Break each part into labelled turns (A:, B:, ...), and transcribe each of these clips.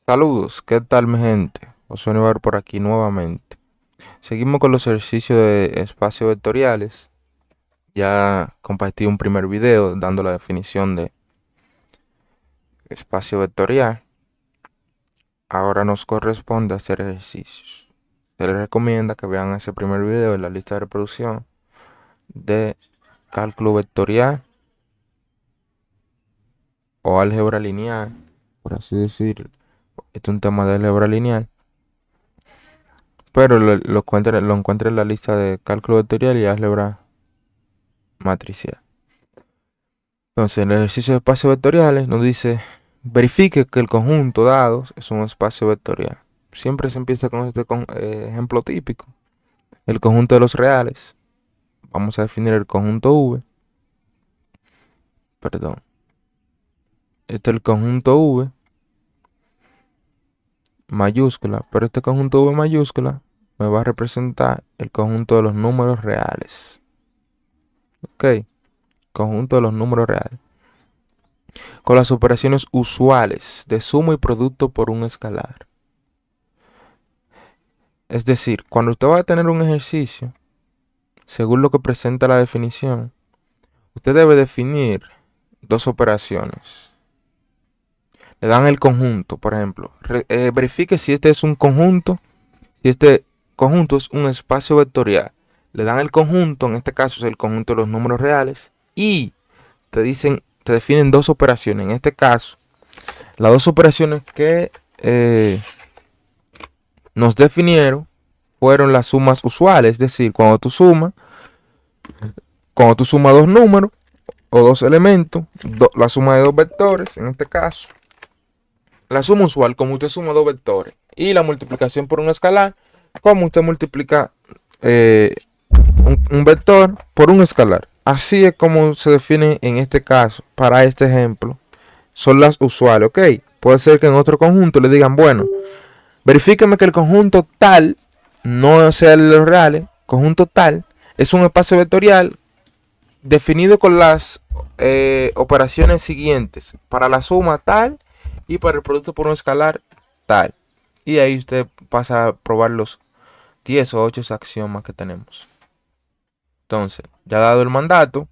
A: Saludos, ¿qué tal mi gente? José Nivar por aquí nuevamente. Seguimos con los ejercicios de espacios vectoriales. Ya compartí un primer video dando la definición de espacio vectorial. Ahora nos corresponde hacer ejercicios. Se les recomienda que vean ese primer video en la lista de reproducción de cálculo vectorial o álgebra lineal, por así decirlo. Este es un tema de álgebra lineal, pero lo encuentra en la lista de cálculo vectorial y álgebra matricial. Entonces, en el ejercicio de espacios vectoriales nos dice, verifique que el conjunto dados es un espacio vectorial. Siempre se empieza con este ejemplo típico. El conjunto de los reales. Vamos a definir el conjunto V. Perdón. Este es el conjunto V mayúscula. Pero este conjunto V mayúscula me va a representar el conjunto de los números reales. Ok. Conjunto de los números reales. Con las operaciones usuales de suma y producto por un escalar. Es decir, cuando usted va a tener un ejercicio, según lo que presenta la definición, usted debe definir dos operaciones. Le dan el conjunto, por ejemplo. Verifique si este es un conjunto, si este conjunto es un espacio vectorial. Le dan el conjunto, en este caso es el conjunto de los números reales, y te definen dos operaciones. En este caso, las dos operaciones que nos definieron fueron las sumas usuales, es decir, cuando tú sumas dos números o dos elementos, la suma de dos vectores, en este caso, la suma usual, como usted suma dos vectores, y la multiplicación por un escalar, como usted multiplica eh, un vector por un escalar. Así es como se define en este caso, para este ejemplo, son las usuales, ¿ok? Puede ser que en otro conjunto le digan, bueno, verifíqueme que el conjunto tal, no sea de los reales, conjunto tal, es un espacio vectorial definido con las operaciones siguientes. Para la suma tal y para el producto por un escalar tal. Y ahí usted pasa a probar los 10 o 8 axiomas que tenemos. Entonces, ya dado el mandato,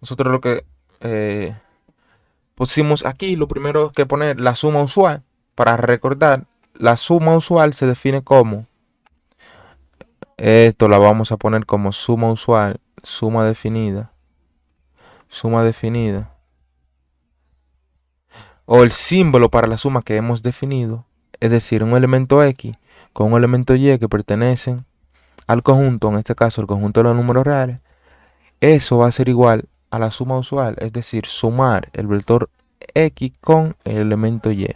A: nosotros lo que pusimos aquí, lo primero que poner la suma usual. Para recordar, la suma usual se define como, esto la vamos a poner como suma usual, suma definida, o el símbolo para la suma que hemos definido, es decir, un elemento X con un elemento Y que pertenecen al conjunto, en este caso el conjunto de los números reales, eso va a ser igual a la suma usual, es decir, sumar el vector X con el elemento Y,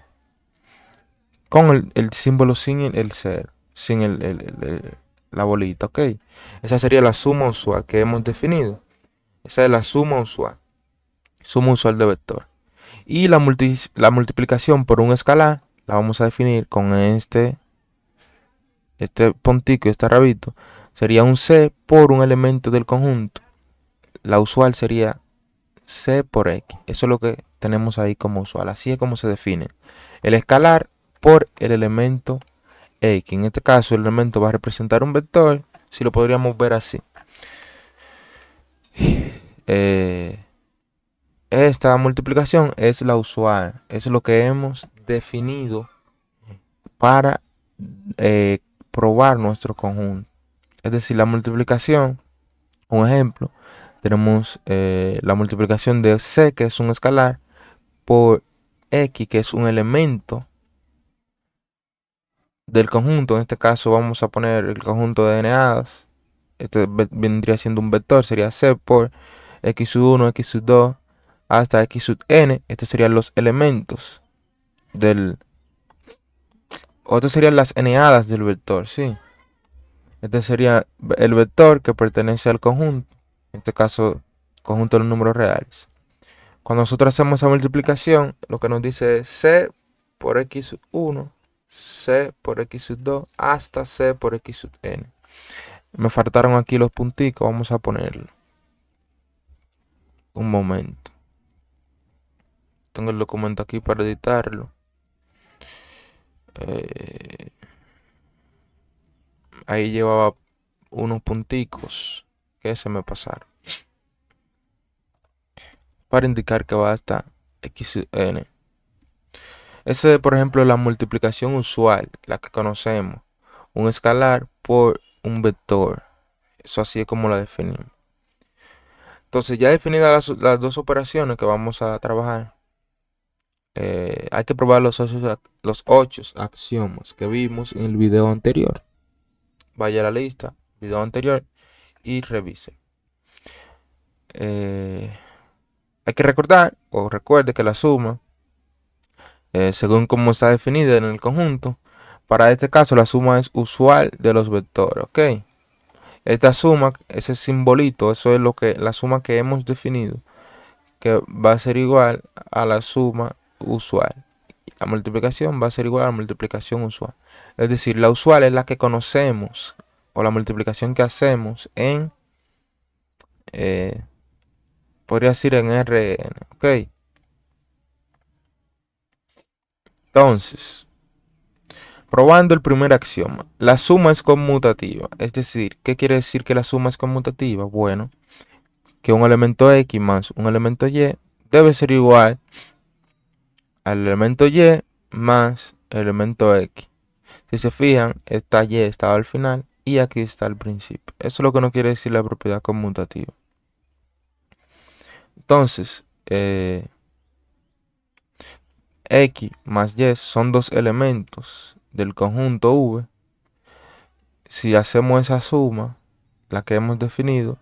A: con el símbolo sin el ser, sin la bolita, ¿ok? Esa sería la suma usual que hemos definido. Esa es la suma usual de vector. Y la multiplicación por un escalar la vamos a definir con este puntico, este rabito. Sería un C por un elemento del conjunto. La usual sería C por X. Eso es lo que tenemos ahí como usual. Así es como se define. El escalar por el elemento X. En este caso el elemento va a representar un vector. Si lo podríamos ver así. Eh, Esta multiplicación es la usual. Es lo que hemos definido para probar nuestro conjunto. Es decir, la multiplicación, un ejemplo, tenemos la multiplicación de C, que es un escalar, por X, que es un elemento del conjunto. En este caso vamos a poner el conjunto de n-hadas. Este vendría siendo un vector, sería C por x sub 1, x sub 2, hasta x sub n. Estos serían los elementos del... O estos serían las n-hadas del vector, sí. Este sería el vector que pertenece al conjunto. En este caso, conjunto de los números reales. Cuando nosotros hacemos esa multiplicación, lo que nos dice es C por x sub 1, C por x sub 2, hasta C por x sub n. Me faltaron aquí los punticos, vamos a ponerlo. Un momento. Tengo el documento aquí para editarlo. Eh, ahí llevaba unos punticos que se me pasaron para indicar que va hasta xn. Esa es, por ejemplo, la multiplicación usual, la que conocemos. Un escalar por un vector. Eso así es como la definimos. Entonces, ya definidas las dos operaciones que vamos a trabajar, hay que probar los 8 axiomas que vimos en el video anterior. Vaya a la lista, video anterior, y revise. Hay que recordar, o recuerde que la suma, según como está definida en el conjunto, para este caso la suma es usual de los vectores, ¿ok? Esta suma, ese simbolito, eso es la suma que hemos definido, que va a ser igual a la suma usual. La multiplicación va a ser igual a la multiplicación usual. Es decir, la usual es la que conocemos, o la multiplicación que hacemos en, podría decir en Rn, ¿ok? Entonces, probando el primer axioma, la suma es conmutativa. Es decir, ¿qué quiere decir que la suma es conmutativa? Bueno, que un elemento x más un elemento y debe ser igual al elemento y más el elemento x. Si se fijan, esta y estaba al final y aquí está al principio. Eso es lo que nos quiere decir la propiedad conmutativa. Entonces, x más y son dos elementos del conjunto V. Si hacemos esa suma, la que hemos definido,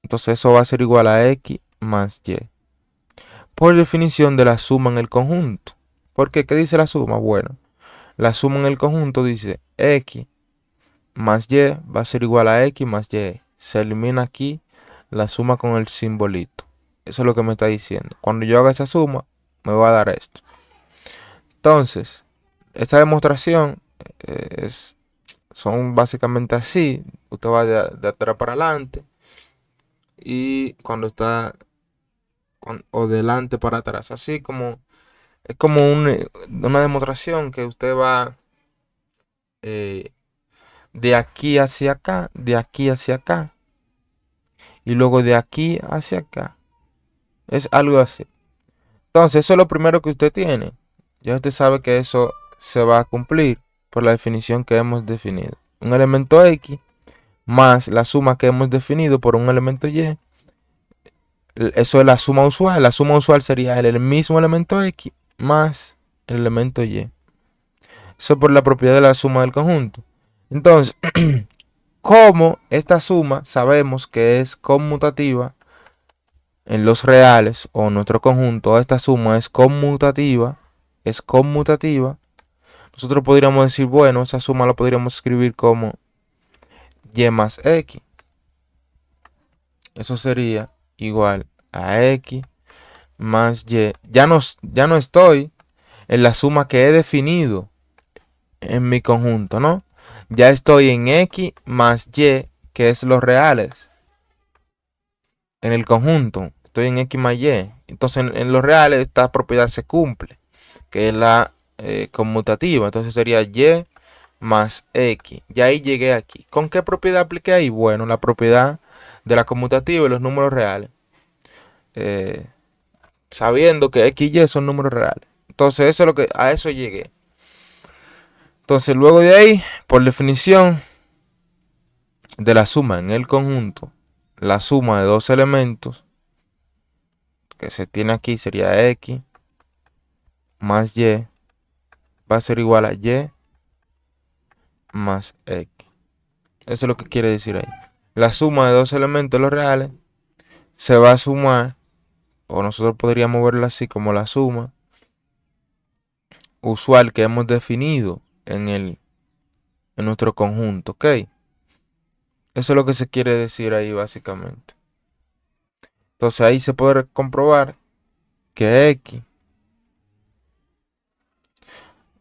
A: entonces eso va a ser igual a x más y. Por definición de la suma en el conjunto. ¿Por qué? ¿Qué dice la suma? Bueno, la suma en el conjunto dice x más y va a ser igual a x más y. Se elimina aquí la suma con el simbolito. Eso es lo que me está diciendo. Cuando yo haga esa suma, me va a dar esto. Entonces, esta demostración son básicamente así. Usted va de atrás para adelante. Y cuando está o delante para atrás. Así como es como una demostración que usted va eh, de aquí hacia acá, de aquí hacia acá. Y luego de aquí hacia acá. Es algo así. Entonces, eso es lo primero que usted tiene. Ya usted sabe que eso se va a cumplir por la definición que hemos definido. Un elemento x más la suma que hemos definido por un elemento y. Eso es la suma usual. La suma usual sería el mismo elemento x más el elemento y. Eso es por la propiedad de la suma del conjunto. Entonces, como esta suma sabemos que es conmutativa en los reales o en nuestro conjunto, esta suma es conmutativa, nosotros podríamos decir, bueno, esa suma la podríamos escribir como y más x. Eso sería igual a x más y. Ya no estoy en la suma que he definido en mi conjunto, ¿no? Ya estoy en x más y, que es los reales. En el conjunto, estoy en x más y. Entonces, en los reales, esta propiedad se cumple, que es la conmutativa. Entonces sería y más x. Y ahí llegué aquí. ¿Con qué propiedad apliqué ahí? Bueno, la propiedad de la conmutativa y los números reales. Sabiendo que x y son números reales. Entonces, eso es lo que a eso llegué. Entonces, luego de ahí, por definición de la suma en el conjunto, la suma de dos elementos que se tiene aquí sería x más y va a ser igual a y más x. Eso es lo que quiere decir ahí. La suma de dos elementos, los reales, se va a sumar, o nosotros podríamos verlo así como la suma usual que hemos definido en nuestro conjunto, ¿ok? Eso es lo que se quiere decir ahí básicamente. Entonces ahí se puede comprobar que x,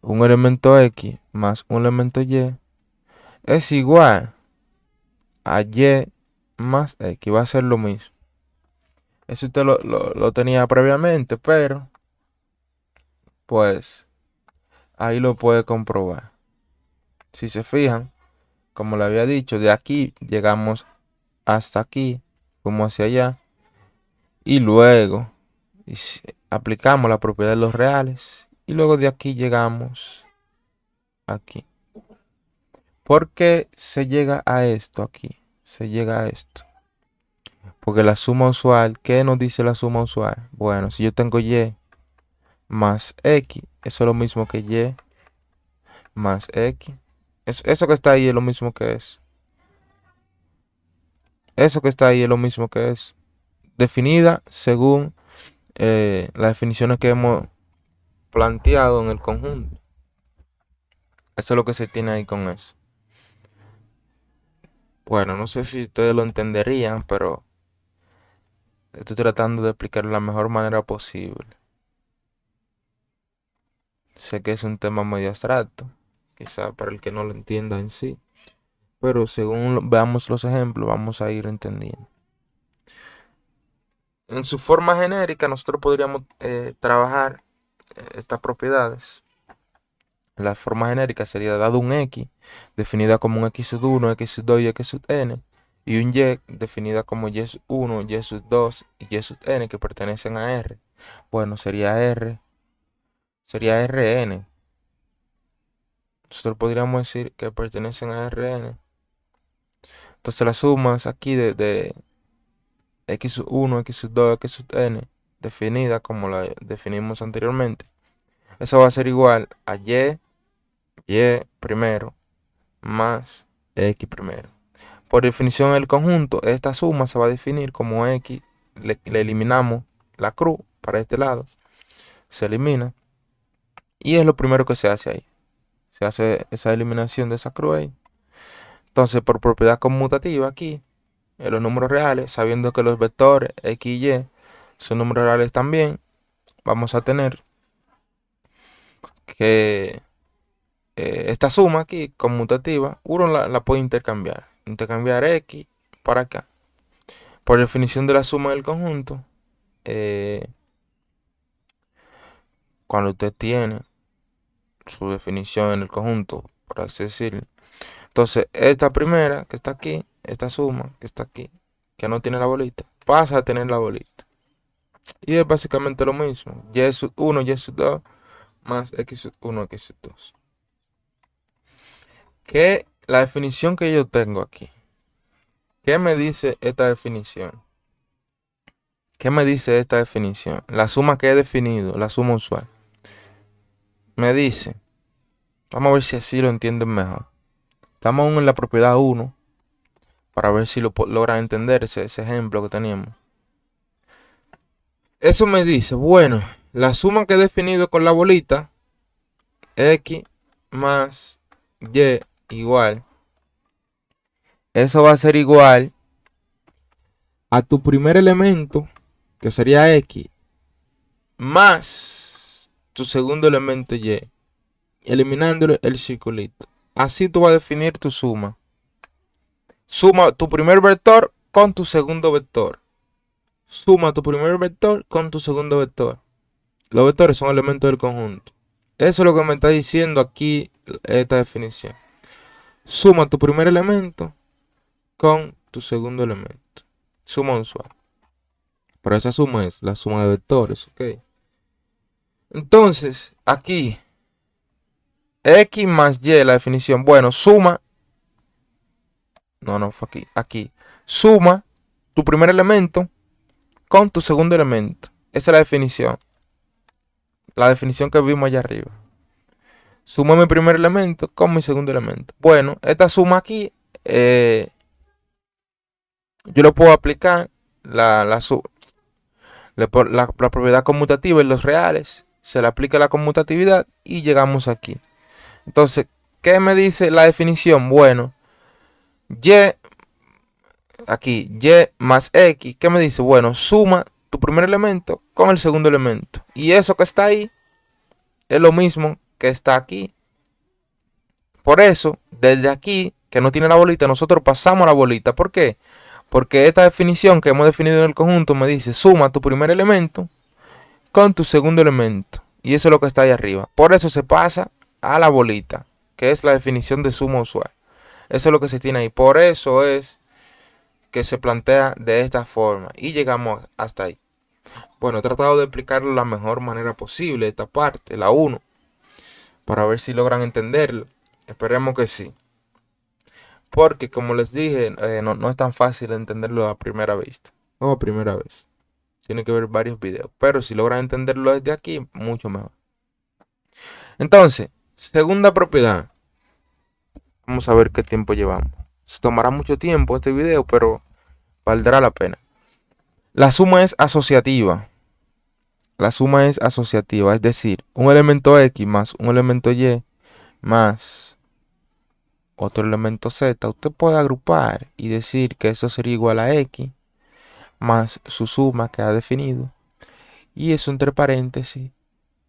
A: un elemento x más un elemento y, es igual a y más x. Va a ser lo mismo. Eso usted lo tenía previamente, pero pues Ahí lo puede comprobar. Si se fijan, como le había dicho, de aquí llegamos hasta aquí, como hacia allá, y luego aplicamos la propiedad de los reales, y luego de aquí llegamos aquí. ¿Por qué se llega a esto aquí? Se llega a esto. Porque la suma usual, ¿qué nos dice la suma usual? Bueno, si yo tengo y más x, eso es lo mismo que y más x. Eso que está ahí es lo mismo que es. Eso que está ahí es lo mismo que es. Definida según las definiciones que hemos planteado en el conjunto. Eso es lo que se tiene ahí con eso. Bueno, no sé si ustedes lo entenderían, pero estoy tratando de explicarlo de la mejor manera posible. Sé que es un tema medio abstracto, quizá para el que no lo entienda en sí, pero según veamos los ejemplos vamos a ir entendiendo. En su forma genérica nosotros podríamos trabajar estas propiedades. La forma genérica sería dado un x, definida como un x sub 1, x sub 2 y x sub n, y un y, definida como y sub 1, y sub 2 y y sub n, que pertenecen a R. Bueno, sería Rn. Nosotros podríamos decir que pertenecen a Rn. Entonces las sumas aquí de x sub 1, x sub 2, x sub n, definida como la definimos anteriormente, eso va a ser igual a y primero más x primero. Por definición del conjunto, esta suma se va a definir como x, le eliminamos la cruz para este lado, se elimina, y es lo primero que se hace ahí. Se hace esa eliminación de esa cruz ahí. Entonces, por propiedad conmutativa aquí, en los números reales, sabiendo que los vectores x y y son números reales también, vamos a tener que esta suma aquí, conmutativa, uno la puede intercambiar. Intercambiar x para acá. Por definición de la suma del conjunto, cuando usted tiene su definición en el conjunto, por así decirlo, entonces esta primera que está aquí, esta suma que está aquí, que no tiene la bolita, pasa a tener la bolita. Y es básicamente lo mismo. Y sub 1, y sub 2 más x sub 1, x sub 2. Que la definición que yo tengo aquí, ¿qué me dice esta definición? ¿Qué me dice esta definición? La suma que he definido, la suma usual. Me dice, vamos a ver si así lo entienden mejor. Estamos aún en la propiedad 1, para ver si lo logran entender ese ejemplo que teníamos. Eso me dice, bueno, la suma que he definido con la bolita, x más y igual, eso va a ser igual a tu primer elemento, que sería x, más tu segundo elemento y, eliminándole el circulito. Así tú vas a definir tu suma. Suma tu primer vector con tu segundo vector. Suma tu primer vector con tu segundo vector. Los vectores son elementos del conjunto. Eso es lo que me está diciendo aquí esta definición. Suma tu primer elemento con tu segundo elemento. Suma usual. Pero esa suma es la suma de vectores, ¿ok? Entonces, aquí, x más y, la definición. Bueno, suma. No, fue aquí. Aquí. Suma tu primer elemento con tu segundo elemento. Esa es la definición. La definición que vimos allá arriba. Suma mi primer elemento con mi segundo elemento. Bueno, esta suma aquí, yo lo puedo aplicar la propiedad conmutativa en los reales. Se le aplica la conmutatividad y llegamos aquí. Entonces, ¿qué me dice la definición? Bueno, y, aquí, y más x, ¿qué me dice? Bueno, suma tu primer elemento con el segundo elemento. Y eso que está ahí es lo mismo que está aquí. Por eso, desde aquí, que no tiene la bolita, nosotros pasamos la bolita. ¿Por qué? Porque esta definición que hemos definido en el conjunto me dice, suma tu primer elemento con tu segundo elemento. Y eso es lo que está ahí arriba. Por eso se pasa a la bolita, que es la definición de suma usual. Eso es lo que se tiene ahí. Por eso es que se plantea de esta forma y llegamos hasta ahí. Bueno, he tratado de explicarlo de la mejor manera posible, esta parte, la uno, para ver si logran entenderlo. Esperemos que sí. Porque como les dije, no es tan fácil entenderlo a primera vista. O a primera vez. Tiene que ver varios videos. Pero si logran entenderlo desde aquí, mucho mejor. Entonces, segunda propiedad. Vamos a ver qué tiempo llevamos. Se tomará mucho tiempo este video, pero valdrá la pena. La suma es asociativa. La suma es asociativa, es decir, un elemento X más un elemento Y más otro elemento Z. Usted puede agrupar y decir que eso sería igual a X más su suma que ha definido. Y eso entre paréntesis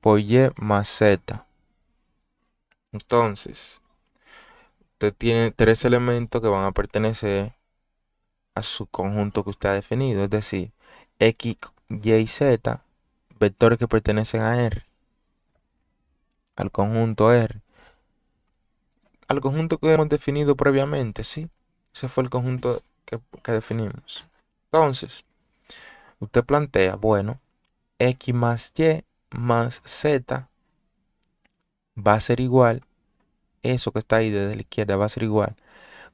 A: por Y más Z. Entonces, usted tiene tres elementos que van a pertenecer a su conjunto que usted ha definido. Es decir, X, Y y Z, vectores que pertenecen a R, al conjunto R. Al conjunto que hemos definido previamente, ¿sí? Ese fue el conjunto que definimos. Entonces, usted plantea, bueno, X más Y más Z va a ser igual, eso que está ahí desde la izquierda va a ser igual.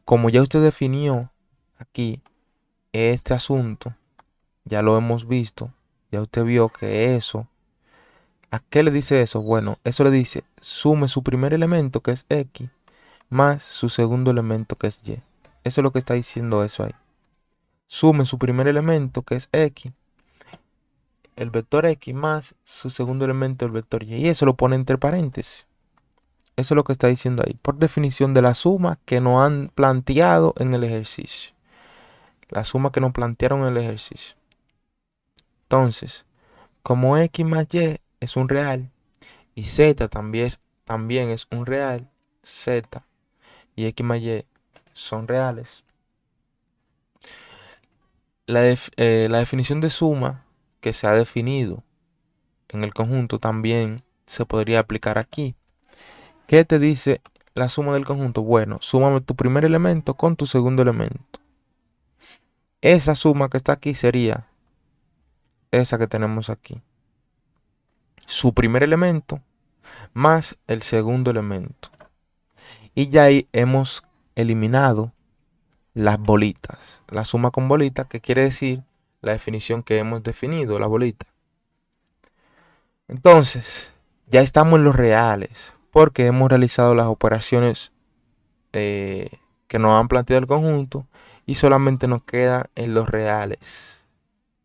A: Como ya usted definió aquí este asunto, ya lo hemos visto, ya usted vio que eso, ¿a qué le dice eso? Bueno, eso le dice, sume su primer elemento que es X más su segundo elemento que es Y. Eso es lo que está diciendo eso ahí. Sume su primer elemento que es X, el vector X más su segundo elemento el vector Y. Y eso lo pone entre paréntesis. Eso es lo que está diciendo ahí. Por definición de la suma que nos han planteado en el ejercicio. La suma que nos plantearon en el ejercicio. Entonces, como X más Y es un real y Z también es un real, Z y X más Y son reales. La definición de suma que se ha definido en el conjunto también se podría aplicar aquí. ¿Qué te dice la suma del conjunto? Bueno, súmame tu primer elemento con tu segundo elemento. Esa suma que está aquí sería esa que tenemos aquí. Su primer elemento más el segundo elemento. Y ya ahí hemos eliminado las bolitas. La suma con bolitas, que quiere decir la definición que hemos definido, la bolita. Entonces, ya estamos en los reales, porque hemos realizado las operaciones que nos han planteado el conjunto y solamente nos queda en los reales.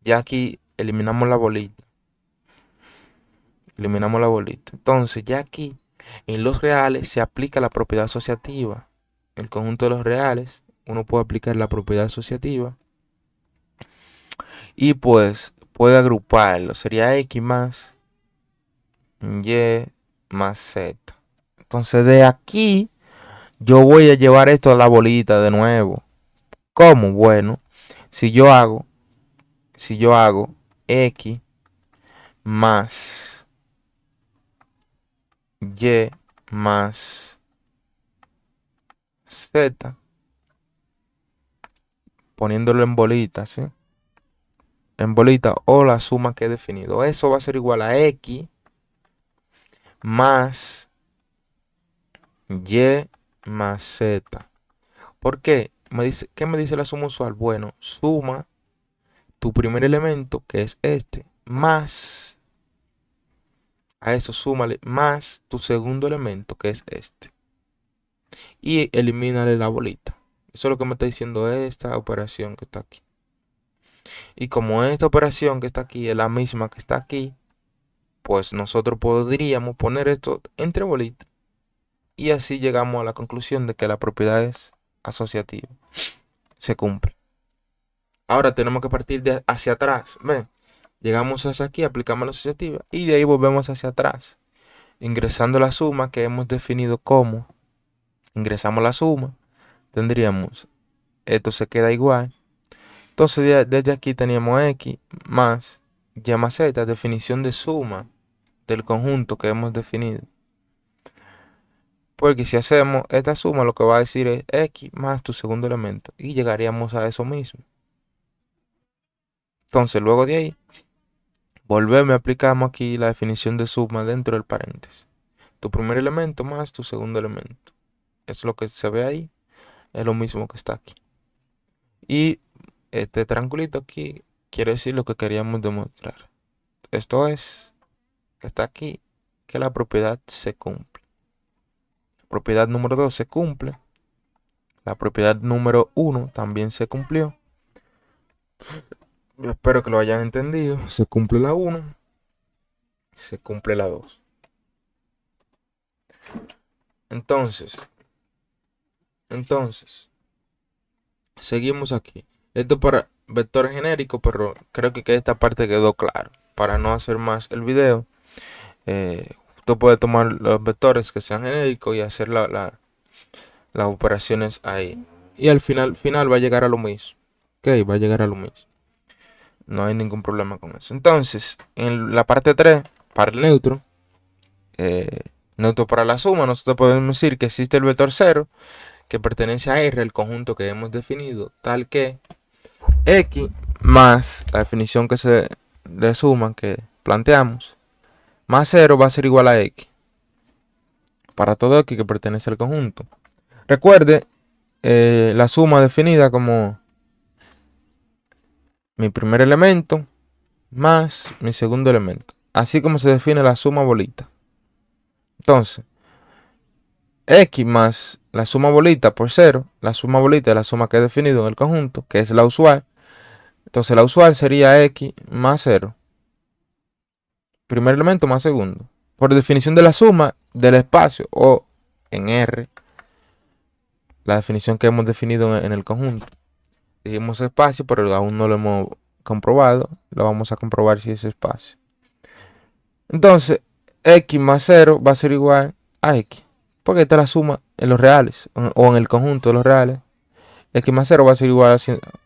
A: Ya aquí eliminamos la bolita. Eliminamos la bolita. Entonces, ya aquí en los reales se aplica la propiedad asociativa. El conjunto de los reales, uno puede aplicar la propiedad asociativa y pues puede agruparlo. Sería X más Y más Z. Entonces, de aquí yo voy a llevar esto a la bolita de nuevo. ¿Cómo? Bueno, si yo hago, si yo hago X más Y más Z, poniéndolo en bolita, ¿sí? En bolita o la suma que he definido. Eso va a ser igual a X más Y más Z. ¿Por qué? ¿Qué me dice la suma usual? Bueno, suma tu primer elemento, que es este, más, a eso súmale, más tu segundo elemento, que es este. Y elimínale la bolita. Eso es lo que me está diciendo esta operación que está aquí. Y como esta operación que está aquí es la misma que está aquí, pues nosotros podríamos poner esto entre bolitas. Y así llegamos a la conclusión de que la propiedad es asociativa. Se cumple. Ahora tenemos que partir de hacia atrás. Ven, llegamos hacia aquí, aplicamos la asociativa y de ahí volvemos hacia atrás. Ingresando la suma que hemos definido como. Ingresamos la suma. Tendríamos, esto se queda igual. Entonces desde aquí teníamos X más Y más Z, definición de suma del conjunto que hemos definido. Porque si hacemos esta suma, lo que va a decir es x más tu segundo elemento. Y llegaríamos a eso mismo. Entonces, luego de ahí, volvemos y aplicamos aquí la definición de suma dentro del paréntesis. Tu primer elemento más tu segundo elemento. Es lo que se ve ahí. Es lo mismo que está aquí. Y este triangulito aquí quiere decir lo que queríamos demostrar. Esto es, que está aquí, que la propiedad se cumple. La propiedad número 2 se cumple. La propiedad número 1 también se cumplió. Yo espero que lo hayan entendido. Se cumple la 1. Se cumple la 2. Entonces, seguimos aquí. Esto para vectores genéricos, pero creo que esta parte quedó claro. Para no hacer más el video, usted puede tomar los vectores que sean genéricos y hacer las operaciones ahí. Y al final va a llegar a lo mismo. Ok, va a llegar a lo mismo. No hay ningún problema con eso. Entonces, en la parte 3, para el neutro, neutro para la suma, nosotros podemos decir que existe el vector 0, que pertenece a R, el conjunto que hemos definido, tal que X más la definición que se de suma que planteamos, más 0 va a ser igual a X. Para todo X que pertenece al conjunto. Recuerde la suma definida como mi primer elemento más mi segundo elemento. Así como se define la suma bolita. Entonces, X más la suma bolita por 0. La suma bolita es la suma que he definido en el conjunto, que es la usual. Entonces la usual sería X más 0. Primer elemento más segundo. Por definición de la suma del espacio o en R. La definición que hemos definido en el conjunto. Dijimos espacio, pero aún no lo hemos comprobado. Lo vamos a comprobar si es espacio. Entonces, X más 0 va a ser igual a X. Porque esta es la suma en los reales o en el conjunto de los reales. X más 0 va a ser igual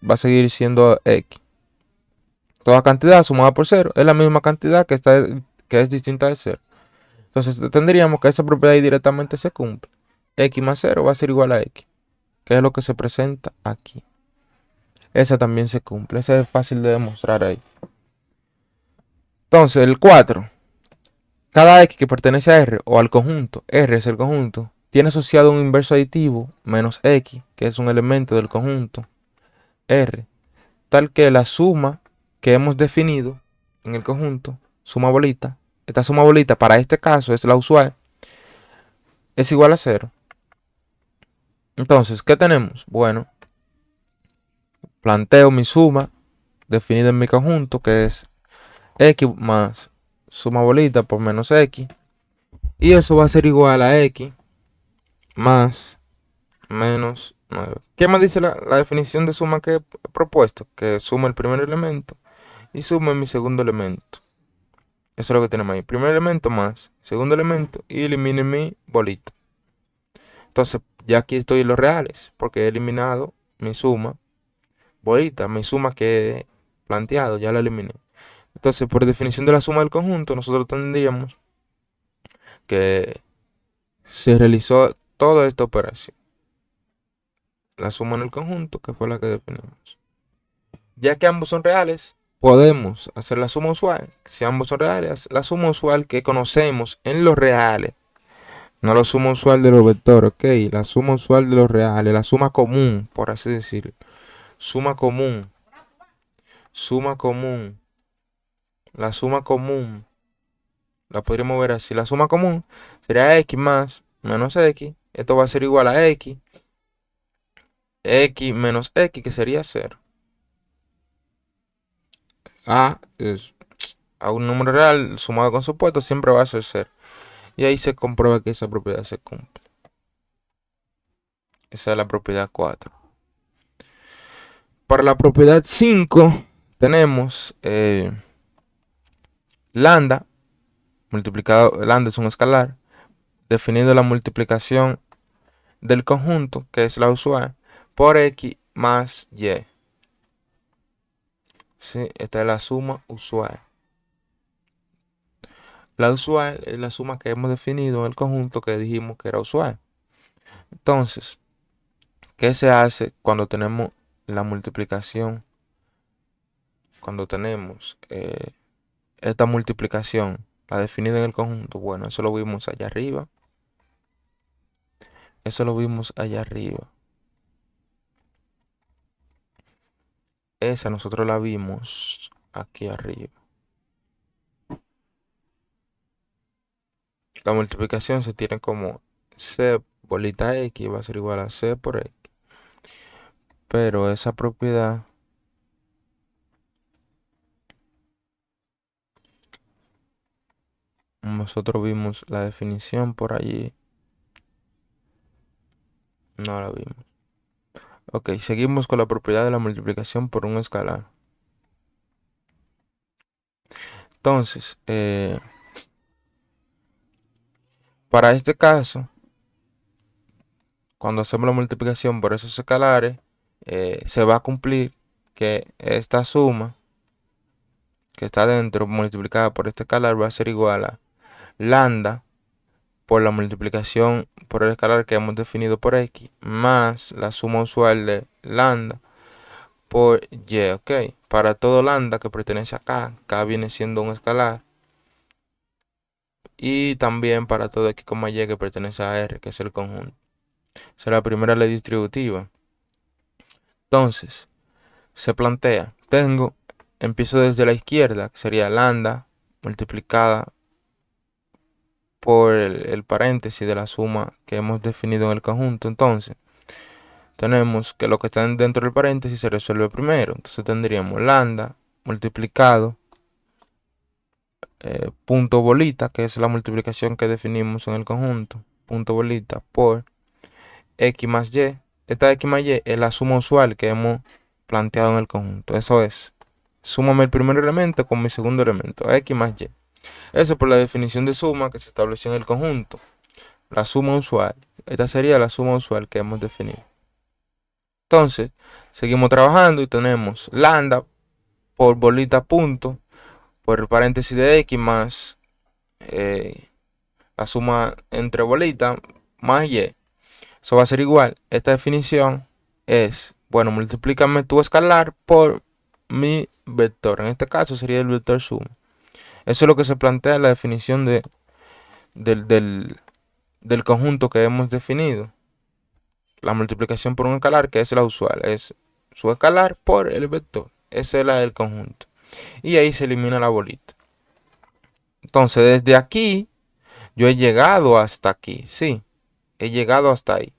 A: va a seguir siendo X. Toda cantidad sumada por 0 es la misma cantidad que es distinta de 0. Entonces tendríamos que esa propiedad directamente se cumple. X más 0 va a ser igual a X, que es lo que se presenta aquí. Esa también se cumple. Esa es fácil de demostrar ahí. Entonces el 4. Cada X que pertenece a R o al conjunto, R es el conjunto, tiene asociado un inverso aditivo menos X, que es un elemento del conjunto R, tal que la suma que hemos definido en el conjunto, suma bolita, esta suma bolita para este caso es la usual, es igual a 0. Entonces, ¿qué tenemos? Bueno, planteo mi suma definida en mi conjunto, que es X más suma bolita por menos X. Y eso va a ser igual a X más menos 9. ¿Qué me dice la definición de suma que he propuesto? Que suma el primer elemento y suma mi segundo elemento. Eso es lo que tenemos ahí. Primer elemento más segundo elemento y elimine mi bolita. Entonces, ya aquí estoy en los reales, porque he eliminado mi suma bolita, mi suma que he planteado, ya la eliminé. Entonces, por definición de la suma del conjunto, nosotros tendríamos que se realizó toda esta operación. La suma en el conjunto, que fue la que definimos. Ya que ambos son reales, podemos hacer la suma usual. Si ambos son reales, la suma usual que conocemos en los reales. No la suma usual de los vectores, ok. La suma usual de los reales, la suma común, por así decirlo. Suma común. Suma común. La suma común. La podríamos ver así. La suma común sería X más menos X. Esto va a ser igual a X. X menos X, que sería 0. A es a un número real sumado con supuesto siempre va a ser 0. Y ahí se comprueba que esa propiedad se cumple. Esa es la propiedad 4. Para la propiedad 5 tenemos lambda, multiplicado, lambda es un escalar, definiendo la multiplicación del conjunto, que es la usual, por X más Y. ¿Sí? Esta es la suma usual. La usual es la suma que hemos definido en el conjunto que dijimos que era usual. Entonces, ¿qué se hace cuando tenemos la multiplicación? Cuando tenemos esta multiplicación, la definida en el conjunto. Bueno, eso lo vimos allá arriba. Eso lo vimos allá arriba. Esa nosotros la vimos aquí arriba. La multiplicación se tiene como C bolita X va a ser igual a C por X. Pero esa propiedad nosotros vimos la definición por allí. No la vimos. Ok, seguimos con la propiedad de la multiplicación por un escalar. Entonces, para este caso, cuando hacemos la multiplicación por esos escalares, se va a cumplir que esta suma que está dentro multiplicada por este escalar va a ser igual a lambda por la multiplicación por el escalar que hemos definido por x más la suma usual de lambda por y, ok. Para todo lambda que pertenece acá, k viene siendo un escalar. Y también para todo x, y que pertenece a r, que es el conjunto. Esa es la primera ley distributiva. Entonces, se plantea, empiezo desde la izquierda, que sería lambda multiplicada por el paréntesis de la suma que hemos definido en el conjunto. Entonces, tenemos que lo que está dentro del paréntesis se resuelve primero. Entonces tendríamos lambda multiplicado punto bolita, que es la multiplicación que definimos en el conjunto, punto bolita por x más y. Esta x más y es la suma usual que hemos planteado en el conjunto. Eso es, súmame el primer elemento con mi segundo elemento, x más y. Eso por la definición de suma que se estableció en el conjunto. La suma usual. Esta sería la suma usual que hemos definido. Entonces, seguimos trabajando y tenemos lambda por bolita punto por el paréntesis de x más la suma entre bolita más y. Eso va a ser igual. Esta definición es, bueno, multiplícame tu escalar por mi vector. En este caso sería el vector suma. Eso es lo que se plantea en la definición del conjunto que hemos definido. La multiplicación por un escalar, que es la usual, es su escalar por el vector. Esa es la del conjunto. Y ahí se elimina la bolita. Entonces, desde aquí, yo he llegado hasta aquí. Sí, he llegado hasta ahí.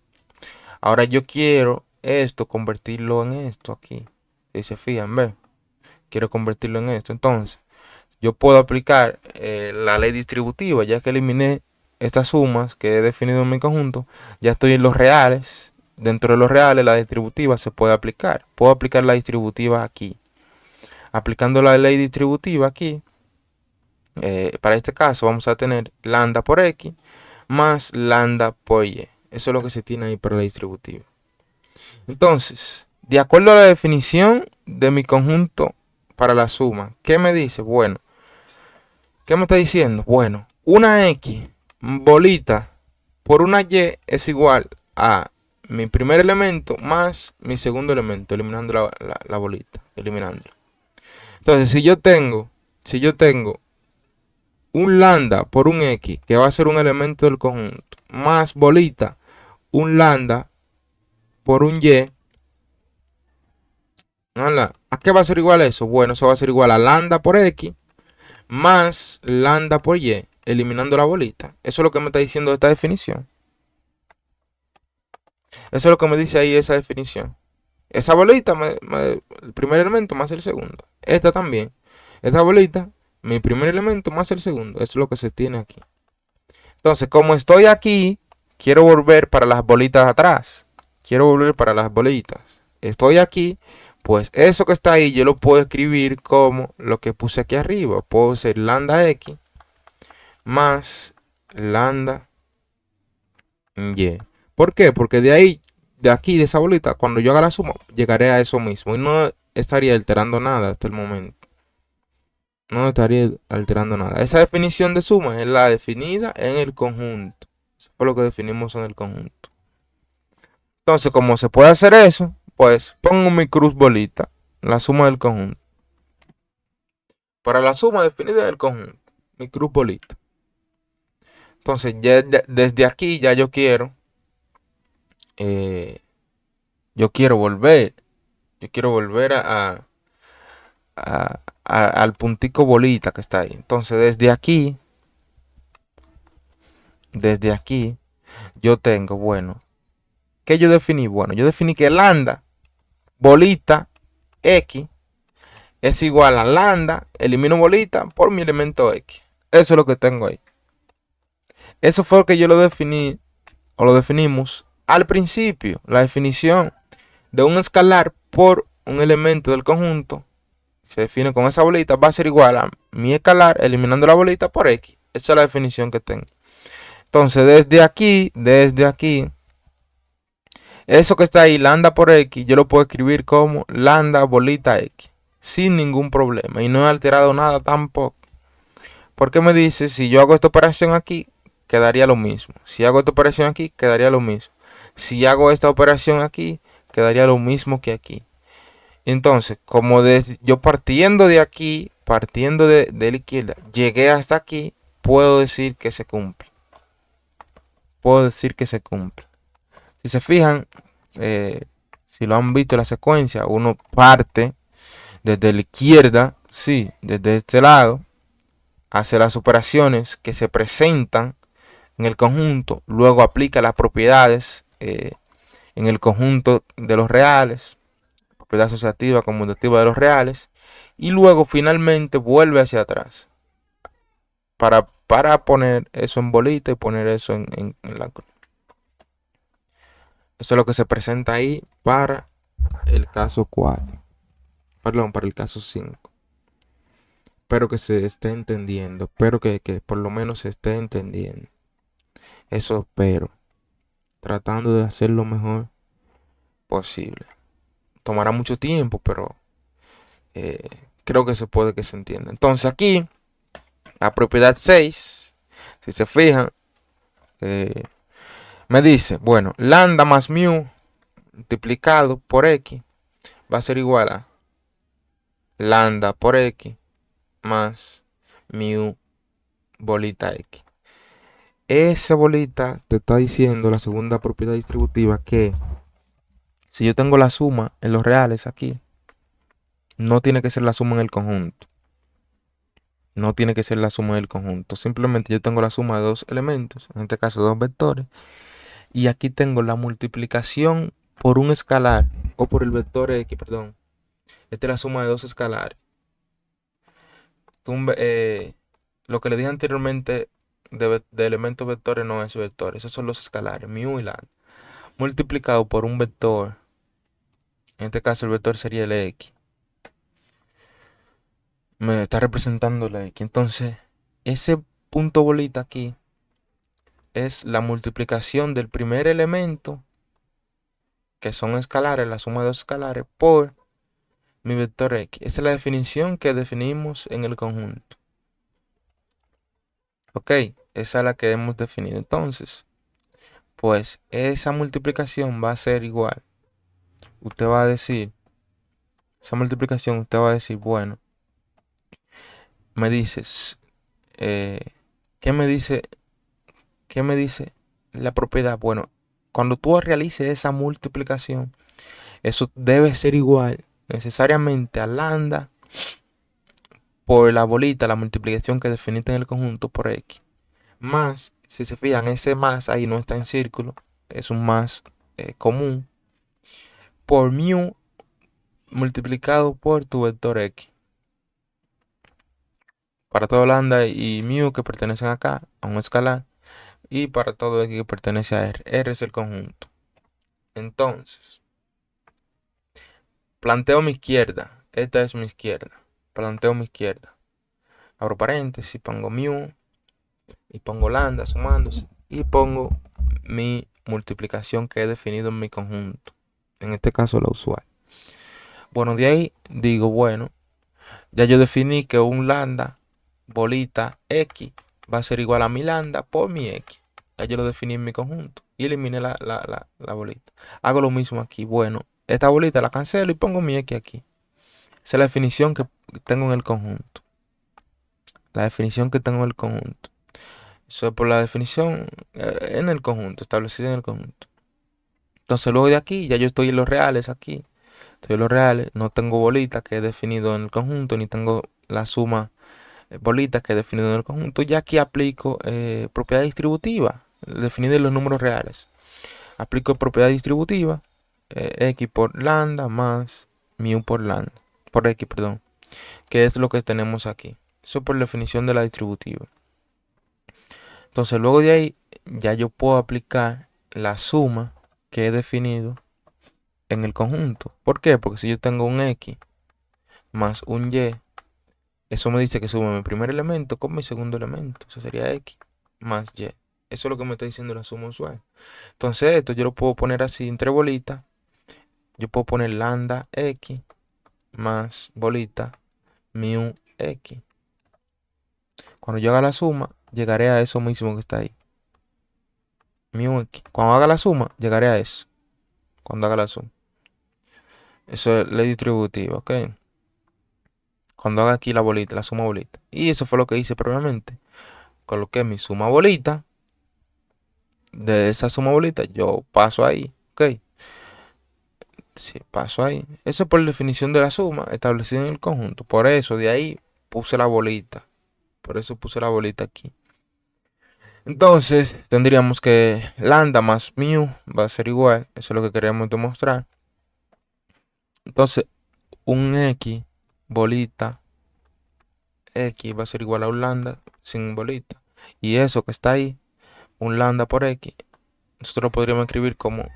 A: Ahora yo quiero esto, convertirlo en esto aquí. Si se fijan, ¿ven? Quiero convertirlo en esto. Entonces, yo puedo aplicar la ley distributiva, ya que eliminé estas sumas que he definido en mi conjunto. Ya estoy en los reales. Dentro de los reales, la distributiva se puede aplicar. Puedo aplicar la distributiva aquí. Aplicando la ley distributiva aquí, para este caso vamos a tener lambda por x más lambda por y. Eso es lo que se tiene ahí para la distributiva. Entonces, de acuerdo a la definición de mi conjunto para la suma, ¿qué me dice? Bueno, ¿qué me está diciendo? Bueno, una x bolita por una y es igual a mi primer elemento más mi segundo elemento, eliminando la bolita, eliminándola. Entonces, si yo tengo un lambda por un x, que va a ser un elemento del conjunto, más bolita, un lambda por un y, ¿a qué va a ser igual eso? Bueno, eso va a ser igual a lambda por x más lambda por y, eliminando la bolita. Eso es lo que me está diciendo esta definición. Eso es lo que me dice ahí esa definición. Esa bolita, el primer elemento más el segundo. Esta también. Esta bolita, mi primer elemento más el segundo. Eso es lo que se tiene aquí. Entonces, como estoy aquí, quiero volver para las bolitas atrás. Quiero volver para las bolitas. Estoy aquí, pues eso que está ahí yo lo puedo escribir como lo que puse aquí arriba. Puedo ser lambda x más lambda y. ¿Por qué? Porque de ahí, de aquí, de esa bolita, cuando yo haga la suma, llegaré a eso mismo. Y no estaría alterando nada hasta el momento. No estaría alterando nada. Esa definición de suma es la definida en el conjunto. Eso fue lo que definimos en el conjunto. Entonces, como se puede hacer eso, pues pongo mi cruz bolita, la suma del conjunto. Para la suma definida del conjunto, mi cruz bolita. Entonces, ya desde aquí ya eh, yo quiero volver. Yo quiero volver al puntico bolita que está ahí. Entonces, desde aquí, yo tengo, bueno, ¿qué yo definí? Bueno, yo definí que lambda, bolita, x, es igual a lambda, elimino bolita por mi elemento x. Eso es lo que tengo ahí. Eso fue lo que yo lo definí, o lo definimos al principio. La definición de un escalar por un elemento del conjunto se define con esa bolita, va a ser igual a mi escalar eliminando la bolita por x. Esa es la definición que tengo. Entonces, desde aquí, eso que está ahí, lambda por x, yo lo puedo escribir como lambda bolita x, sin ningún problema. Y no he alterado nada tampoco. Porque me dice, si yo hago esta operación aquí, quedaría lo mismo. Si hago esta operación aquí, quedaría lo mismo. Si hago esta operación aquí, quedaría lo mismo que aquí. Entonces, como yo partiendo de aquí, partiendo de la izquierda, llegué hasta aquí, puedo decir que se cumple. Puedo decir que se cumple. Si se fijan, si lo han visto en la secuencia, uno parte desde la izquierda, sí, desde este lado, hace las operaciones que se presentan en el conjunto, luego aplica las propiedades en el conjunto de los reales, propiedad asociativa, conmutativa de los reales, y luego finalmente vuelve hacia atrás para poner eso en bolita y poner eso en la cruz. Eso es lo que se presenta ahí para el caso 4. Perdón, para el caso 5. Espero que se esté entendiendo. Espero que por lo menos se esté entendiendo. Eso espero. Tratando de hacer lo mejor posible. Tomará mucho tiempo, pero creo que se puede que se entienda. Entonces aquí, la propiedad 6, si se fijan, me dice, bueno, lambda más mu multiplicado por x va a ser igual a lambda por x más mu bolita x. Esa bolita te está diciendo la segunda propiedad distributiva que si yo tengo la suma en los reales aquí, no tiene que ser la suma en el conjunto. No tiene que ser la suma del conjunto. Simplemente yo tengo la suma de dos elementos, en este caso dos vectores. Y aquí tengo la multiplicación por un escalar, o por el vector x, perdón. Esta es la suma de dos escalares. Lo que le dije anteriormente de elementos vectores no es vectores. Esos son los escalares, mu y lambda. Multiplicado por un vector. En este caso el vector sería el x. Me está representando la x. Entonces, ese punto bolita aquí es la multiplicación del primer elemento, que son escalares, la suma de dos escalares, por mi vector x. Esa es la definición que definimos en el conjunto. Ok, esa es la que hemos definido. Entonces, pues esa multiplicación va a ser igual. Usted va a decir, esa multiplicación usted va a decir, bueno, me dices, ¿qué me dice? ¿Qué me dice la propiedad? Bueno, cuando tú realices esa multiplicación, eso debe ser igual necesariamente a lambda por la bolita, la multiplicación que definiste en el conjunto por x. Más, si se fijan, ese más ahí no está en círculo, es un más común, por mu multiplicado por tu vector x. Para todo lambda y mu que pertenecen acá a un escalar, y para todo x que pertenece a R. R es el conjunto. Entonces, planteo mi izquierda. Esta es mi izquierda. Planteo mi izquierda. Abro paréntesis, pongo mu y pongo lambda sumándose y pongo mi multiplicación que he definido en mi conjunto. En este caso la usual. Bueno, de ahí digo, bueno, ya yo definí que un lambda bolita x va a ser igual a mi lambda por mi x. Ya yo lo definí en mi conjunto y eliminé la bolita. Hago lo mismo aquí. Bueno, esta bolita la cancelo y pongo mi X aquí. Esa es la definición que tengo en el conjunto. La definición que tengo en el conjunto. Eso es por la definición en el conjunto, establecida en el conjunto. Entonces luego de aquí, ya yo estoy en los reales aquí. Estoy en los reales, no tengo bolita que he definido en el conjunto, ni tengo la suma bolita que he definido en el conjunto. Ya aquí aplico propiedad distributiva, definida en los números reales. Aplico propiedad distributiva, x por lambda más mu por lambda, por x, perdón, que es lo que tenemos aquí. Eso por definición de la distributiva. Entonces luego de ahí ya yo puedo aplicar la suma que he definido en el conjunto. ¿Por qué? Porque si yo tengo un x más un y, eso me dice que sumo mi primer elemento con mi segundo elemento. Eso sería x más y. Eso es lo que me está diciendo la suma usual. Entonces esto yo lo puedo poner así entre bolitas. Yo puedo poner lambda x más bolita mu x. Cuando yo haga la suma, llegaré a eso mismo que está ahí. Mu x. Cuando haga la suma, llegaré a eso. Cuando haga la suma. Eso es ley distributiva, ¿ok? Cuando haga aquí la bolita, la suma bolita. Y eso fue lo que hice previamente. Coloqué mi suma bolita. De esa suma bolita, yo paso ahí, ¿ok? Sí, paso ahí. Eso es por definición de la suma establecida en el conjunto. Por eso, de ahí puse la bolita. Por eso puse la bolita aquí. Entonces, tendríamos que lambda más mu va a ser igual. Eso es lo que queríamos demostrar. Entonces, un x bolita x va a ser igual a un lambda sin bolita. Y eso que está ahí, un lambda por x, nosotros lo podríamos escribir como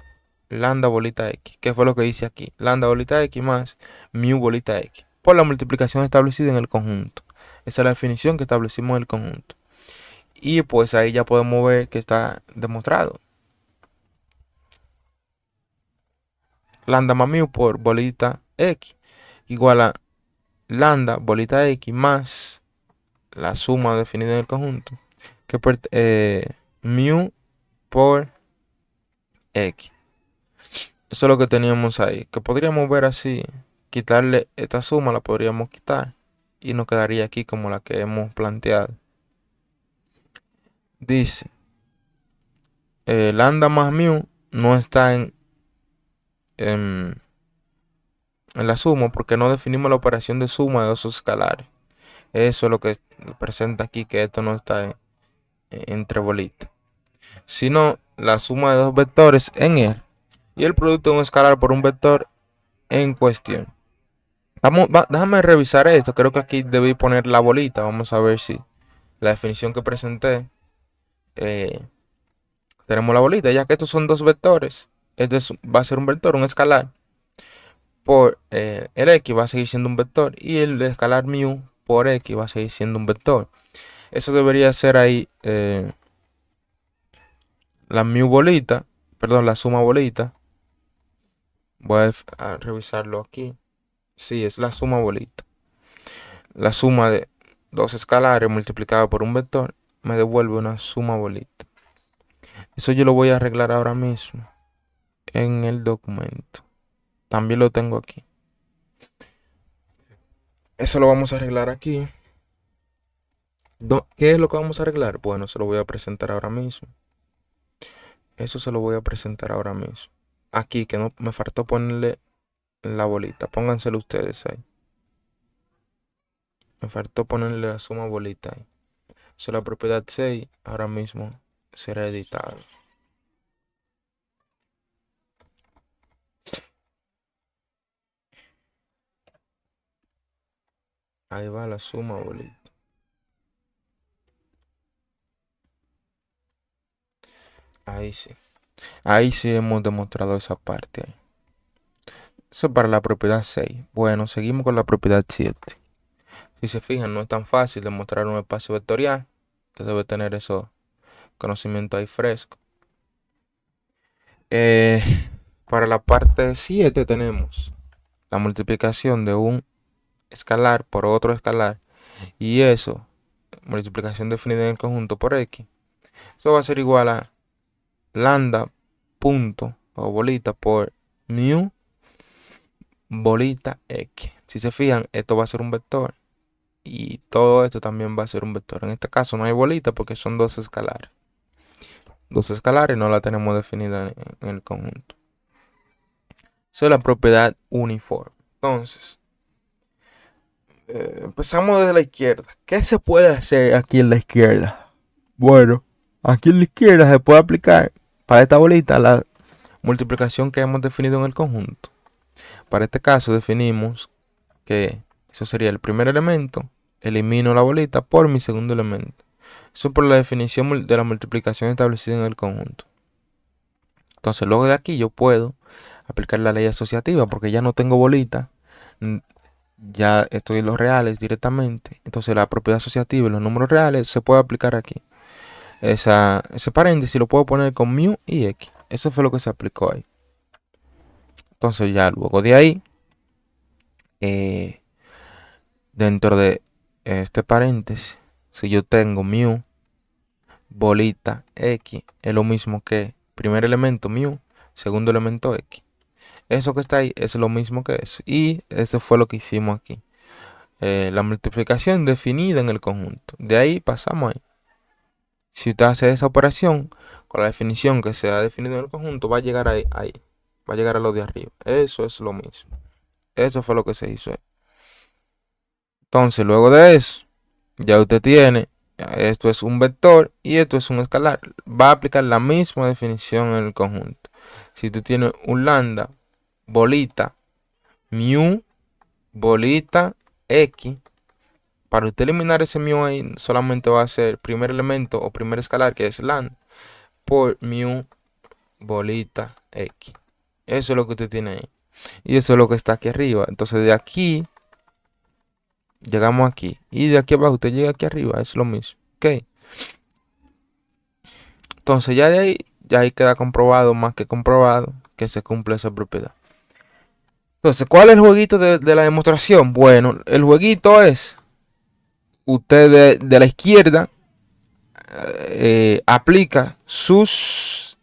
A: lambda bolita x. ¿Qué fue lo que hice aquí? Lambda bolita x más mu bolita x. Por la multiplicación establecida en el conjunto. Esa es la definición que establecimos en el conjunto. Y pues ahí ya podemos ver que está demostrado. Lambda más mu por bolita x igual a lambda bolita x más la suma definida en el conjunto, que mu por x. Eso es lo que teníamos ahí, que podríamos ver así, quitarle esta suma, la podríamos quitar y nos quedaría aquí como la que hemos planteado. Dice, lambda más mu no está en, en la suma porque no definimos la operación de suma de dos escalares. Eso es lo que presenta aquí, que esto no está entre bolitas, sino la suma de dos vectores en R y el producto de un escalar por un vector en cuestión. Déjame revisar esto. Creo que aquí debí poner la bolita. Vamos a ver si la definición que presenté. Tenemos la bolita, ya que estos son dos vectores. Este va a ser un vector, un escalar. Por el x va a seguir siendo un vector. Y el escalar mu por x va a seguir siendo un vector. Eso debería ser ahí la mu bolita. Perdón, la suma bolita. Voy a revisarlo aquí. Sí, es la suma bolita. La suma de dos escalares multiplicada por un vector me devuelve una suma bolita. Eso yo lo voy a arreglar ahora mismo en el documento. También lo tengo aquí. Eso lo vamos a arreglar aquí. ¿Qué es lo que vamos a arreglar? Bueno, se lo voy a presentar ahora mismo. Eso se lo voy a presentar ahora mismo. Aquí, que no me faltó ponerle la bolita. Pónganselo ustedes ahí. Me faltó ponerle la suma bolita ahí. Eso es la propiedad 6. Ahora mismo será editado. Ahí va la suma bolita. Ahí sí. Ahí sí hemos demostrado esa parte. Eso es para la propiedad 6. Bueno, seguimos con la propiedad 7. Si se fijan, no es tan fácil demostrar un espacio vectorial. Usted debe tener esos conocimientos ahí frescos. Para la parte 7 tenemos la multiplicación de un escalar por otro escalar. Y eso, multiplicación definida en el conjunto por x. Eso va a ser igual a lambda punto o bolita por mu bolita x. Si se fijan, esto va a ser un vector y todo esto también va a ser un vector. En este caso no hay bolita porque son dos escalares. Dos escalares no la tenemos definida en el conjunto. Esa es la propiedad uniforme. Entonces, empezamos desde la izquierda. ¿Qué se puede hacer aquí en la izquierda? Bueno, aquí en la izquierda se puede aplicar para esta bolita la multiplicación que hemos definido en el conjunto. Para este caso definimos que eso sería el primer elemento, elimino la bolita por mi segundo elemento. Eso por la definición de la multiplicación establecida en el conjunto. Entonces luego de aquí yo puedo aplicar la ley asociativa porque ya no tengo bolita, ya estoy en los reales directamente. Entonces la propiedad asociativa y los números reales se puede aplicar aquí. Ese paréntesis lo puedo poner con mu y x. Eso fue lo que se aplicó ahí. Entonces ya luego de ahí, dentro de este paréntesis, si yo tengo mu bolita x, es lo mismo que primer elemento mu, segundo elemento x. Eso que está ahí es lo mismo que eso. Y eso fue lo que hicimos aquí. La multiplicación definida en el conjunto. De ahí pasamos ahí. Si usted hace esa operación con la definición que se ha definido en el conjunto, va a llegar ahí. Va a llegar a lo de arriba. Eso es lo mismo. Eso fue lo que se hizo ahí. Entonces, luego de eso, ya usted tiene, esto es un vector y esto es un escalar. Va a aplicar la misma definición en el conjunto. Si tú tienes un lambda, bolita, mu, bolita, x, para usted eliminar ese mu ahí, solamente va a ser primer elemento o primer escalar, que es lambda, por mu, bolita, x. Eso es lo que usted tiene ahí. Y eso es lo que está aquí arriba. Entonces de aquí llegamos aquí. Y de aquí abajo usted llega aquí arriba. Es lo mismo. Ok. Entonces ya de ahí queda comprobado, más que comprobado, que se cumple esa propiedad. Entonces, ¿cuál es el jueguito de la demostración? Bueno, el jueguito es usted de la izquierda aplica sus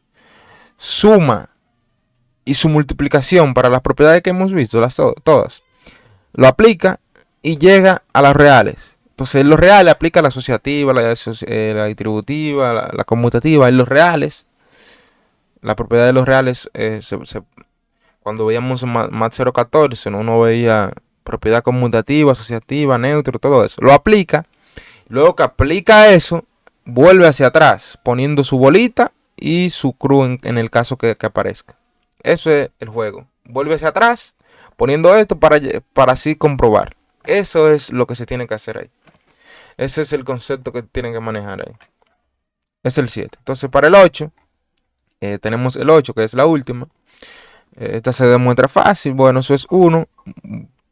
A: suma y su multiplicación para las propiedades que hemos visto, todas. Lo aplica y llega a las reales. Entonces, en los reales aplica la asociativa, la distributiva, la conmutativa. En los reales, la propiedad de los reales, cuando veíamos Mat 014, uno veía propiedad conmutativa, asociativa, neutro, todo eso. Lo aplica. Luego que aplica eso, vuelve hacia atrás, poniendo su bolita y su cruz en el caso que aparezca. Eso es el juego. Vuelve hacia atrás, poniendo esto para así comprobar. Eso es lo que se tiene que hacer ahí. Ese es el concepto que tienen que manejar ahí. Es el 7. Entonces para el 8, tenemos el 8 que es la última. Esta se demuestra fácil. Bueno, eso es 1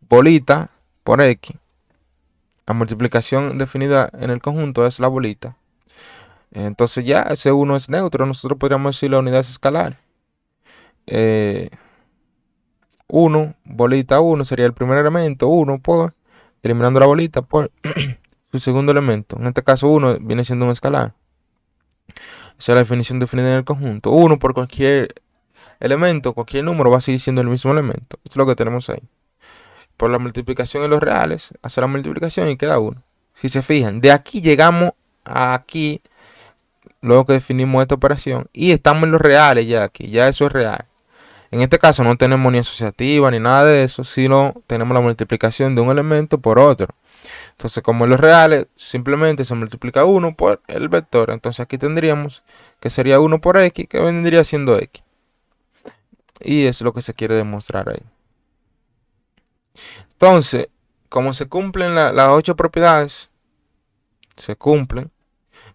A: bolita por x. La multiplicación definida en el conjunto es la bolita. Entonces ya ese 1 es neutro. Nosotros podríamos decir la unidad es escalar. 1, bolita 1 sería el primer elemento, 1 por, eliminando la bolita por su segundo elemento. En este caso 1 viene siendo un escalar. Esa es la definición definida en el conjunto. 1 por cualquier elemento, cualquier número va a seguir siendo el mismo elemento. Esto es lo que tenemos ahí. Por la multiplicación en los reales, hacer la multiplicación y queda 1. Si se fijan, de aquí llegamos a aquí, luego que definimos esta operación, y estamos en los reales ya aquí, ya eso es real. En este caso no tenemos ni asociativa ni nada de eso, sino tenemos la multiplicación de un elemento por otro. Entonces, como en los reales, simplemente se multiplica 1 por el vector. Entonces aquí tendríamos que sería 1 por x, que vendría siendo x. Y es lo que se quiere demostrar ahí. Entonces, como se cumplen las 8 propiedades, se cumplen,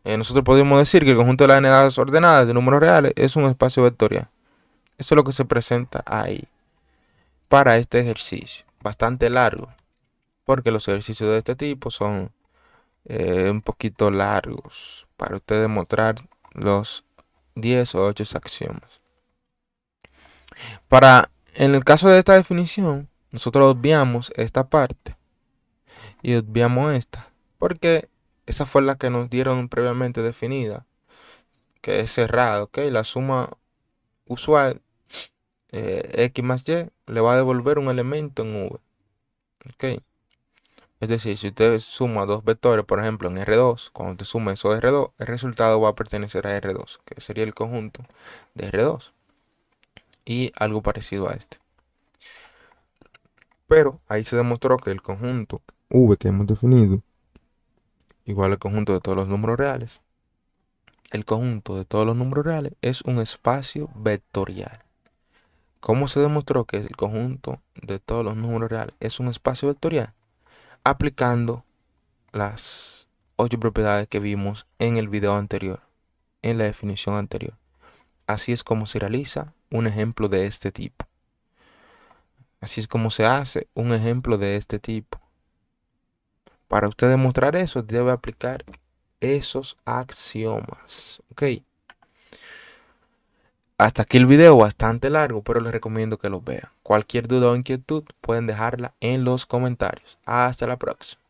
A: nosotros podemos decir que el conjunto de las unidades ordenadas de números reales es un espacio vectorial. Eso es lo que se presenta ahí para este ejercicio. Bastante largo, porque los ejercicios de este tipo son un poquito largos para usted demostrar los 10 o 8 axiomas. En el caso de esta definición, nosotros obviamos esta parte y obviamos esta, porque esa fue la que nos dieron previamente definida. que es cerrada, ¿ok? La suma usual, X más Y, le va a devolver un elemento en V, ¿ok? Es decir, si usted suma dos vectores, por ejemplo, en R2, cuando usted suma eso de R2, el resultado va a pertenecer a R2, que sería el conjunto de R2. Y algo parecido a este. Pero ahí se demostró que el conjunto V que hemos definido, igual al conjunto de todos los números reales, el conjunto de todos los números reales es un espacio vectorial. ¿Cómo se demostró que el conjunto de todos los números reales es un espacio vectorial? Aplicando las 8 propiedades que vimos en el video anterior, en la definición anterior. Así es como se realiza un ejemplo de este tipo. Así es como se hace un ejemplo de este tipo. Para usted demostrar eso, debe aplicar esos axiomas. Ok. Hasta aquí el video, bastante largo, pero les recomiendo que lo vean. Cualquier duda o inquietud pueden dejarla en los comentarios. Hasta la próxima.